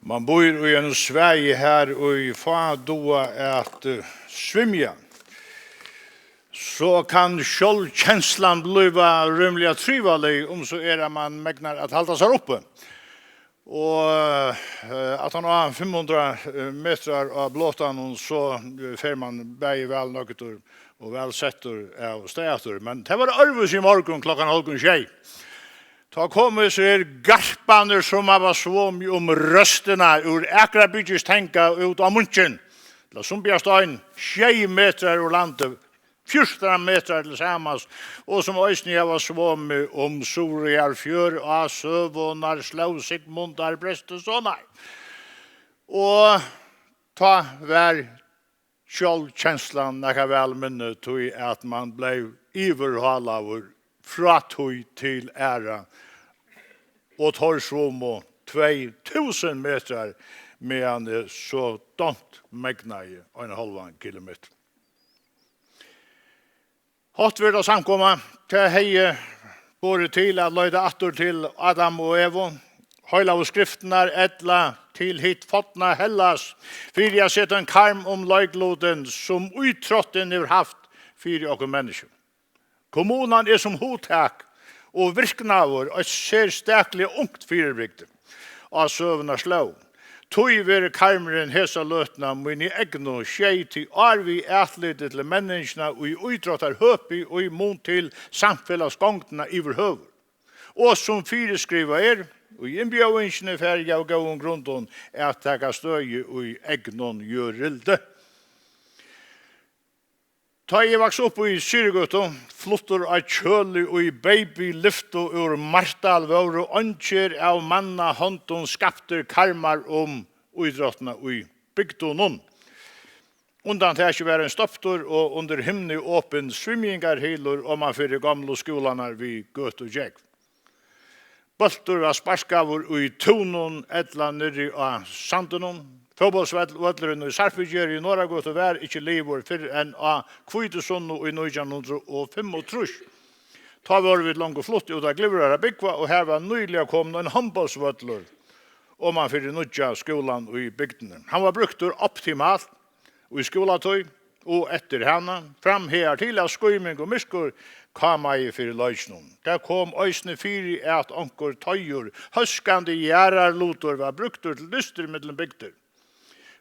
Man bor i en Sverige här och i doa att svimja. Så kan självkänslan bliva rymliga trivelig om så man mägnar att hålla sig uppe. Och att han har 500 meter av blåtan så får man bäge väl något och väl sätter av stäter. Men det var arvus i morgon klockan 6:30. Ta kommer så garpaner som var svom rösterna ur Akrabygges tänka ut av munchen. La Sumbiastein 6 meter ur landet, 14 meter tillsammans, och som ösniga var svom Soriar fjör, Asövånar, Slå, Sigmundar, Brestesånar. Och ta vär självkänslan näka väl minne tog att man blev iverhalad fra tog till ära och torsvom och 2000 meter medan så dant megnaje 1,5 kilometer. Hatt vil da samkomma til hei både til at løyde atter til Adam og Evo, høyla og skriftene etla til hit fotna Hellas, for jeg sett en karm om løygloden som utrotten har haft for oss mennesker. Kommunen som hotak og virknavur og ser steklig ungt fyrirbygd av søvna slå. Tøy ver karmeren hesa løtna min i egno skjei til arvi ætlite til menneskene og i utrottar høpi og i mån til samfellagsgongtene iver høver. Og som fyreskriva og i innbjøvingsene ferdig av gåen grunden at teka støye og i egnon gjørilde. Ta jeg vaks opp i Syrgøto, flottor av kjøli og i baby lyfto ur martal våre ønsker av manna hånden skapter karmar uidrottene i bygdonen. Undan til ikke være en stopptor og under himne åpen svimmingar hilor om man fyrir gamle skolene vi gøt og jeg. Bøltur av sparskavur i tonen etla nirri av sandenon. Fotbollsvalleren i Sarfugjer i Norra gått og vær ikke livor før enn av Kvitesund i 1935. Ta var vi langt og flott ut av Glivrara bygva, og her var nylig kommet en håndbollsvaller om man fyrir nødja skolan i bygdene. Han var brukt optimalt i skolatøy og etter henne, fram her til av skøyming og myskor kom jeg fyrir løysnum. Der kom øysne fyri at anker tøyer, høskande gjerarlotor var brukt til lyster mellom bygder.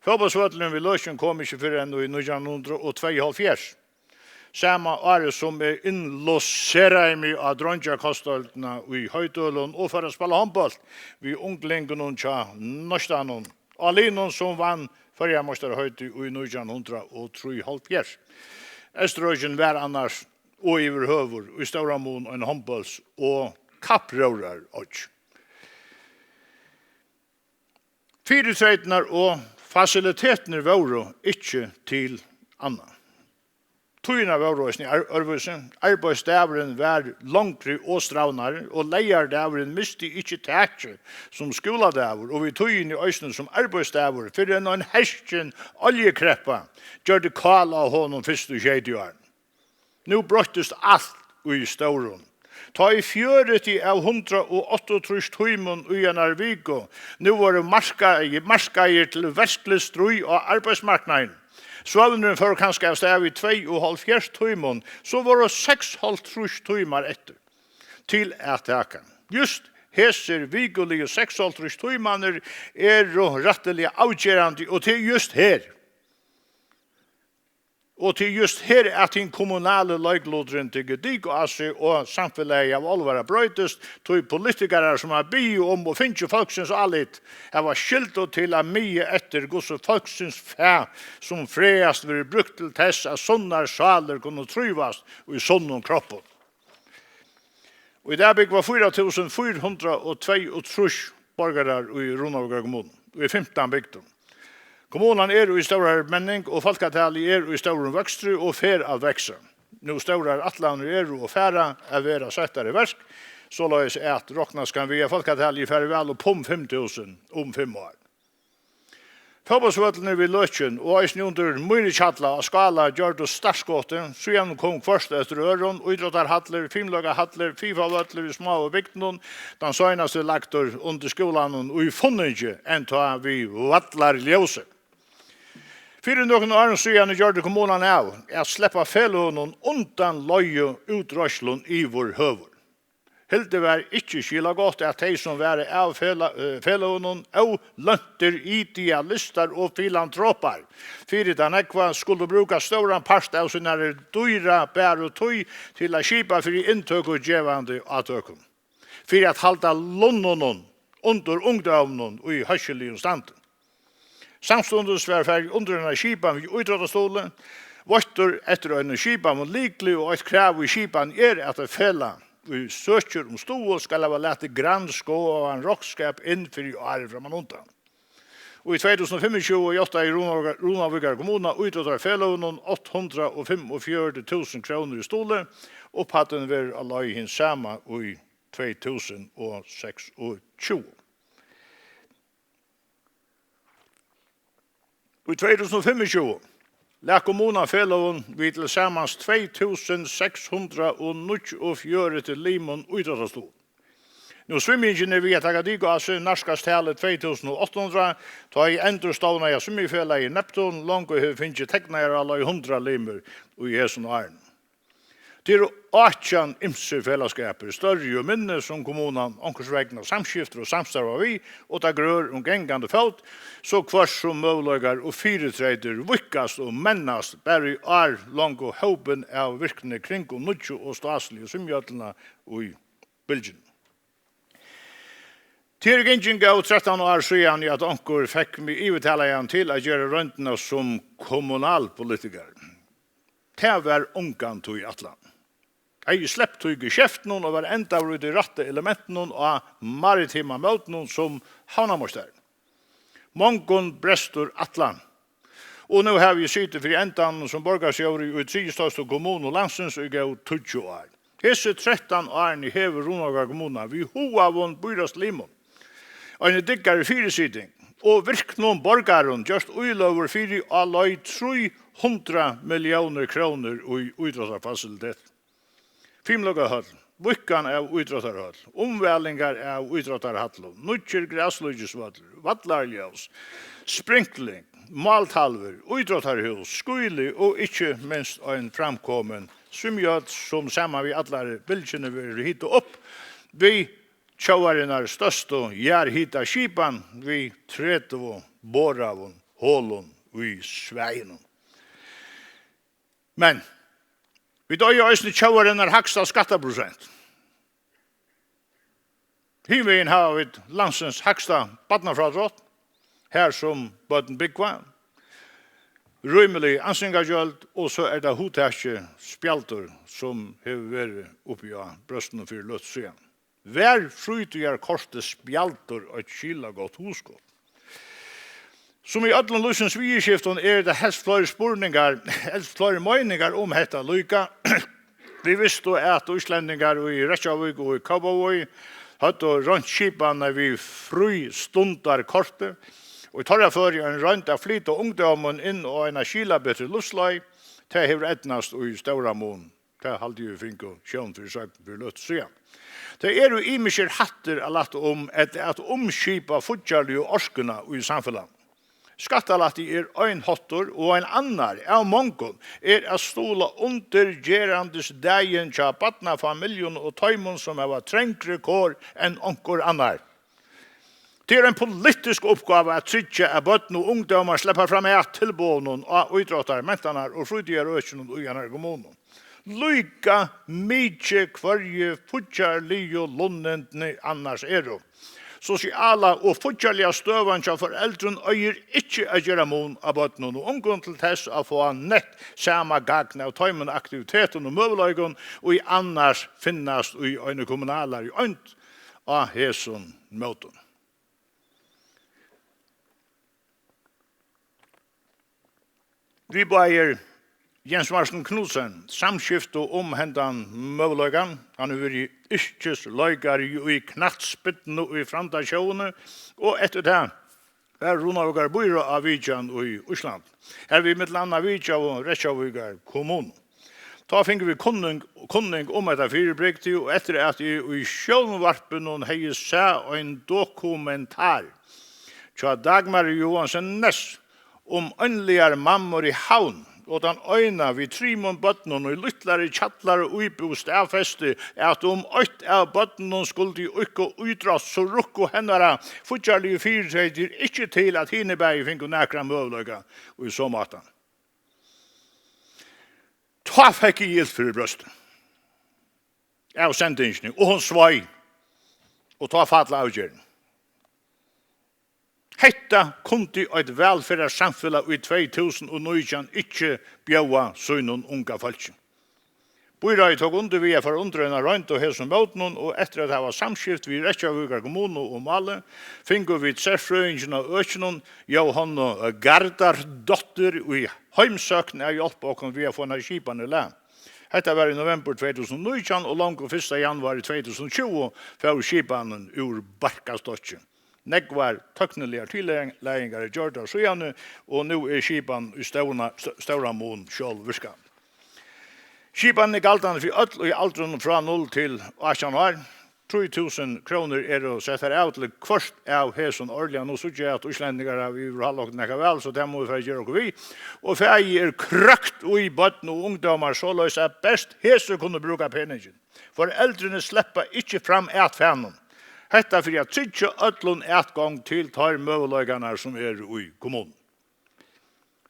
Fotbollsvalleren vid Løsjen kom ikke før enn i 1972. Samma året som innlåserer meg av dronjakostoltene i Høydølen og for å spille håndboll vid unglingen og norskdanen. Alinon som vann forrige mester Høyde i 1973. Østerøygen var annars og iverhøver i Stauramon og en håndbolls og kapprører også. Fyretreitene og facilitetene var ikke til annan. Tøyene var i Ørvøsen. Arbeidsdæveren var langtri og stravnare, og leierdæveren misti ikke tætje som skoladæver, og vi tøyene i Øysene som arbeidsdæver, for en hersken oljekreppa gjør det kal av honom første kjeidjøren. Nå brøttest alt i stauren. Ta i 40 av 138 tøymon i en arvigo. Nå var det marskeier til verskelig strøy av arbeidsmarknaden. Svavneren for kanskje av stav i 72 tøymon, så var det 6,5 tøymar etter til attaka. Just heser vigolige 6,5 tøymaner rettelig avgjerande, og til just her. Og til just her at den kommunale løglodren til Gedig og Asi og samfunnet av Olvara brøytest, tog politikere som har bio om og finnes folksens allit, jeg var skilt til å mye etter gosse folksens fæ som freast vil brukt til tess at sånne saler kunne trivast og i sånne kroppen. Og i det bygg var 4.422 borgere i Ronavåg kommunen, og i 15 bygden. Kommunen i større menning, og folketallet i større vokstru og fer av vekse. Nå større atlander og færa av være settere versk, så la jeg at råknas kan vi ha folketallet i færre vel og pom 5.000 om 5 år. Fotbollsvöllene vid Løtjen og eisen under Myrikjalla og Skala gjør det startskåte, så igjen kom først etter øren, idrottarhallar, filmløgahallar, FIFA-völler i små og bygden, den søgnaste laktor under skolan og i funninge enn ta vi vattlar ljøse. 4 år siden gjør det kommunen av at sleppa fellånen undan løye utrøslen i vår høver. Hilde var ikke skila godt at de som var av fellånen og lønter idealister og filantropar. Fyrir den ekva skulle bruka stora part av sina dyra bær og tøy til å skipa for inntøk og djevande avtøkken. For at halda lonnonen under ungdommen og i hørselig stand. Samstundes var ferdig under en skipan vid utrådstolen, vortur etter en skipan og liklig og et krav i skipan at det fella vi søker stå skal ha lete granskå og en rockskap innfri året fra man undan. Og i 2025 og 8 i Runavíkar kommuna utrådar fellånen 845 000 kroner i stole, opphatten ver alla i hins sama i 2026. I 2025 lær kommunen fellån vid til sammans 2644 til limon utrådastol. Nå svimmingen vi at Agadigo altså narskast tale 2800, ta i endurstående av svimmingfella i Neptun, langt og finnes teknere alla i 100 limer og i Esen og Arne. Det 18 ymse fellesskaper, større og minne som kommunen omkursvegna samskifter og samstarver vi, og det grør gengande felt, så kvars som møvlager og firetreider vikkast og mennast bare i lang og håpen av virkene kring og nudjo og staslige symjøtlene og i Belgien. Til gengjen gav 13 år siden at onkur fikk meg ivetala igjen til å gjøre røntene som kommunalpolitiker. Det var ungant i Atlant. Jeg sleppt i geskjeften og var enda av de rette elementene og maritima møtene som havnamåster. Mongon brestur Atlant. Og nå har vi sittet for endan som borgarsjøver i 3 største kommune og landsens og gav 20 år. Hese 13 årene hever Runavíkar kommune vi hoavån byrast limon. Og en diggare fyrirsiding. Og virknån borgaren just uiløver fyrir alai 300 millioner kroner i utrådtarfasilitet. Filmløgahall, vikkan av utrådtarhall, omvælingar av utrådtarhall, nutjer græsløygesvadler, vattlarljøs, sprinkling, maltalver, utrådtarhus, skuili og ikke minst en framkommen symjøt som saman vi allare bildkjene vil hita opp, vi tjauarinnar største hita skipan vi 30 boravun, hålun vi sveinen. Men vi døy òsne tjauarinnar haksta skattaprosent. Hivin har vi landsens haksta badnafradrott, her som bøtten byggva, rymelig ansingargjøld, og så det hotekje spjalter som hever vært oppi av brøsten og fyrir løttsiden. Hver fruytigar korte spjalter og et kila godt huskott. Som i ödlun lusens vieskiften det helst flere spurningar, helst flere møyningar om hetta lykka. Vi visste at utlendingar i Reykjavik og i Kabavoi hadde røntskipan vi fri stundar korte, og i torra fyrir en rønt av flyt og ungdommen inn og en skila betre luslai, til hever etnast og i ståra mån, til halde vi fink og sjøn fyrir søk for løtt sida. Det jo imiskjer hatter alatt om at omskipa futjarlig og orskuna i samfunnet. Skattalatti ein hottur og ein annar av mongon å stola under gerandes dagen tja badnafamiljon og tøymon som var trengre kår enn onkor annar. Det en politisk oppgave at tryggja at bøtten og ungdomar sleppa fram tilbånen og utråttar mentanar og frutigar økjen og ujanar kommunen. Lyka mykje kvarje futjarlig og lonnendne annars jo. Sosiala og futjarliga støvan til foreldren øyer ikke å gjøre mån av bøtten og ungen til tess å få nett samme gagn av tøymen aktiviteten og møveløygen og i annars finnes i øyne kommunaler i øynt av heson møten. Vi bæger Jens Marsten Knudsen, samskift og omhendan møveløygan. Han har vært yrkesløygar i knattspitten og i framtasjåene, og etter det Runavíkar byrå av Vidjan i Osland. Her vi mitt landa Vidja og Reykjavíkar kommun. Ta finner vi kunning om etter fyrirbrekti, og etter at jeg i sjølvarpen hei seg en dokumentar tja Dagmar Johansen Ness om ønligar mammor i havn, og den øyna vi trimon bøtnon og lytlare tjallar og uibo stavfeste at om 8 av bøtnon skulle ikke utrast så rukko hennara futjarlige fyrtreitir ikke til at hinebæg finko nekra møvløyga og i så matan. Ta fikk jeg gilt for brøsten. Av sendingene, og hun svai, og ta fatla avgjøren. Hetta kunde et velfærd samfunn i 2019 ikke bjøa søgnen unga falsk. Byrøy tok under vi for underøyna røynt og hesson møtenen, og etter at det var samskift vi Reykjavíkar kommune og Male, finner vi særfrøyingen av økenen, Johanna Gardar dotter i heimsøkene av hjelp og vi har fått skipene le. Hetta var i november 2019 og langt 1. januar 2020 for skipene ur Barkastotje. Negg var tøknelige tilleggingar i Gjørda og Sjøjane, og nå skipene i Støvra mån selv virka. Skipene galtande for ødel og i alderen fra 0 til 18 år. 3.000 kroner å sette av til kvart av hesson årlig. Nå synes jeg at utlendingar har vi halvåkt nekka vel, så det må vi gjøre oss vi. Og feie krøkt i bøtten og ungdomar, så løs at best hesson kunne bruka penningen. For eldrene slipper ikke fram et fanen. Hetta for at tryggja ødlun etgang til tar møveløygarna som i kommunen.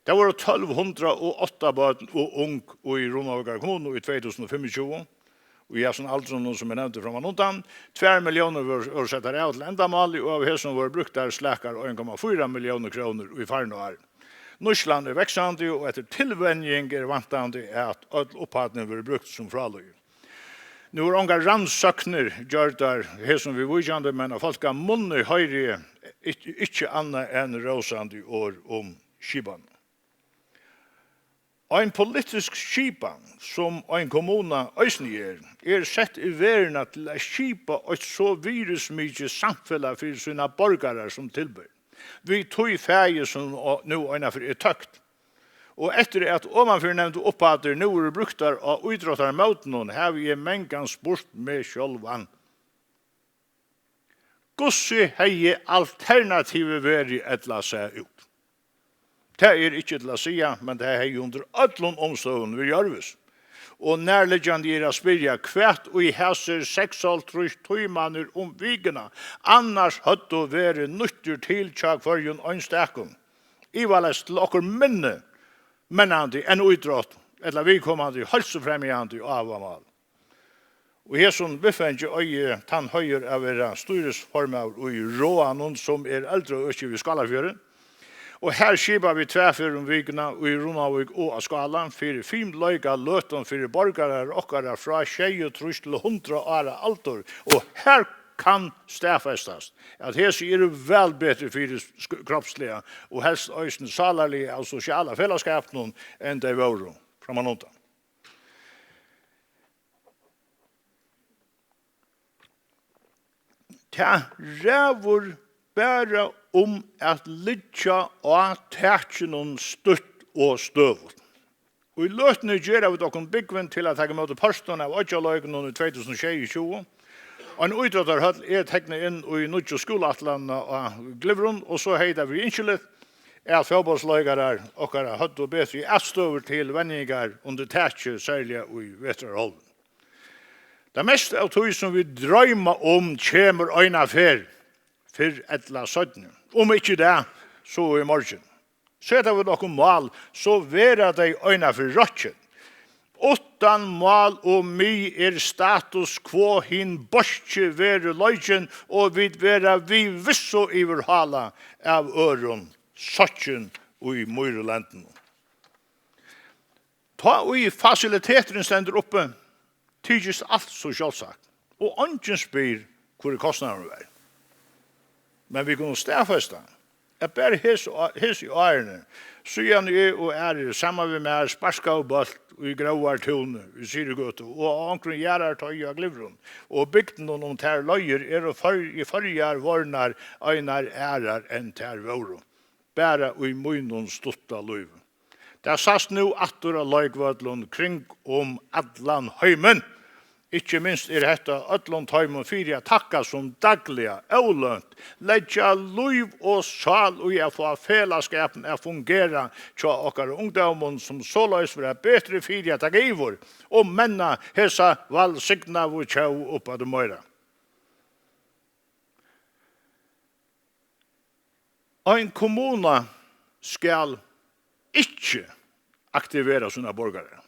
Det var 1208 bøten og ung i Runavíkar kommune i 2025. Og jeg sånn aldri noen som nevnte fra Manundan. 2 millioner var sett av til endamal, og av hesson var brukt der slekar 1,4 millioner kroner i farnoar. Norsland veksande, og etter tilvenning vantande at opphatningen var brukt som fraløy. Nu er unga rannsøkner gjør der hesson vi vujande, men av folka munne høyre ikke anna enn råsande år om skipan. Ein politisk skipan som ein kommuna øysni sett i verden til å skipa et så virusmykje samfella for sina borgare som tilbyr. Vi tog feie som nå innenfor tøkt. Og etter at omanfor nevnte opphatter nå bruktar av utrottar møten, har vi mengan spurt med sjølvan. Gossi hei alternativet veri etla seg ut. Det ikke til å si, men det er under ødlån omstående vi gjørves. Og nærliggende å spyrja hvert og i hæser 6,5 tøymaner om vigene, annars hadde det vært nyttig tilkjak for en ønstekken. I valgst til okkur minne, mennande enn utrått, eller vi kommande helsefremjande av amal. Og her som befengt øye tann høyer av styresformer og i råanen som eldre og ikke vi Skalafjøren. Og her skipa vi tverfyr om vikene i Runavík og av Skalan for 5 løyga løten for borgare okkara fra 23 til 100 år alder. Og her kan stafestas at her er det vel bedre for kroppslige og helst øyne salarlige og sosiale fellesskapene enn det var fra Manundan. Det ræver bare om at lytja og tætjen stutt og støvut. Og i løtene gjør vi dokken byggven til at jeg møte posten av 8-løyken i 2022. Og en utrådtarhøll teknet inn i nødja skoleatlandet av Glivron, og så heiter vi innskyllet at fotballsløygere okkara høtt og bedre i støver til vendinger under tætje, særlig i Vesterholmen. Det meste av tog som vi drømmer om kommer øyne fer, for etla sødden. Om ikke det, så i morgen. Så vi noen mal, så vera de øyne for røtjen. 8 mal og my status quo hin bortje være løgjen, og vid vera vi visso iverhala av øron, søtjen og i myrelanden. Ta og i fasiliteten stender oppe, tygist alt så selvsagt. Og ånden spyr hvor kostnadene er. Men vi kunne stedfeste at bare hese i årene, Så igjen og sammen med meg sparska og balt i gråar tone i Syregøte, og omkring gjerrar tøy av glivron. Og bygden om ter løyer i forrige vårnar øynar ærar enn ter våro. Bæra og i munnen stutta løyv. Det er sast nu attor av løygvødlund kring allan høymen. Ikke minst dette öllund høymen fyrir takka som dagliga, ølønt, leggja liv og sal og jeg få felaskapen å fungera tja okkar ungdommen som såleis vil ha betre fyrir takk ivor og menna hesa valsigna vi tjau oppa det møyra. Ein kommuna skal ikke aktivera sina borgare.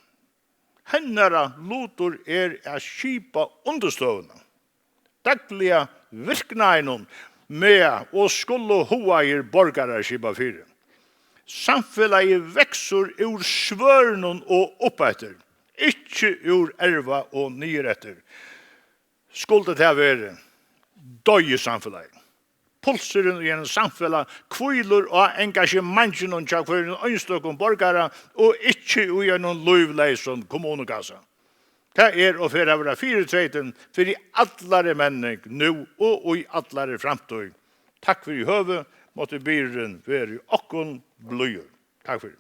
Hennara lotor a skipa understøvna. Dagliga virkneinon med og skulle hoair borgare skipa fyrir. Samfellet veksur ur svørnon og oppetter, ikke ur erva og nyretter. Skulle det være døye samfellet. Pulseren i en samfella kviler og engasjementet og tjak for en øynstøkken borgere og ikke i en løyvleisen kommunekassa. Det å føre av 4-3 for i allare menning nå og i allare framtøy. Takk for i høve, måtte byren være okkon bløyer. Takk for det.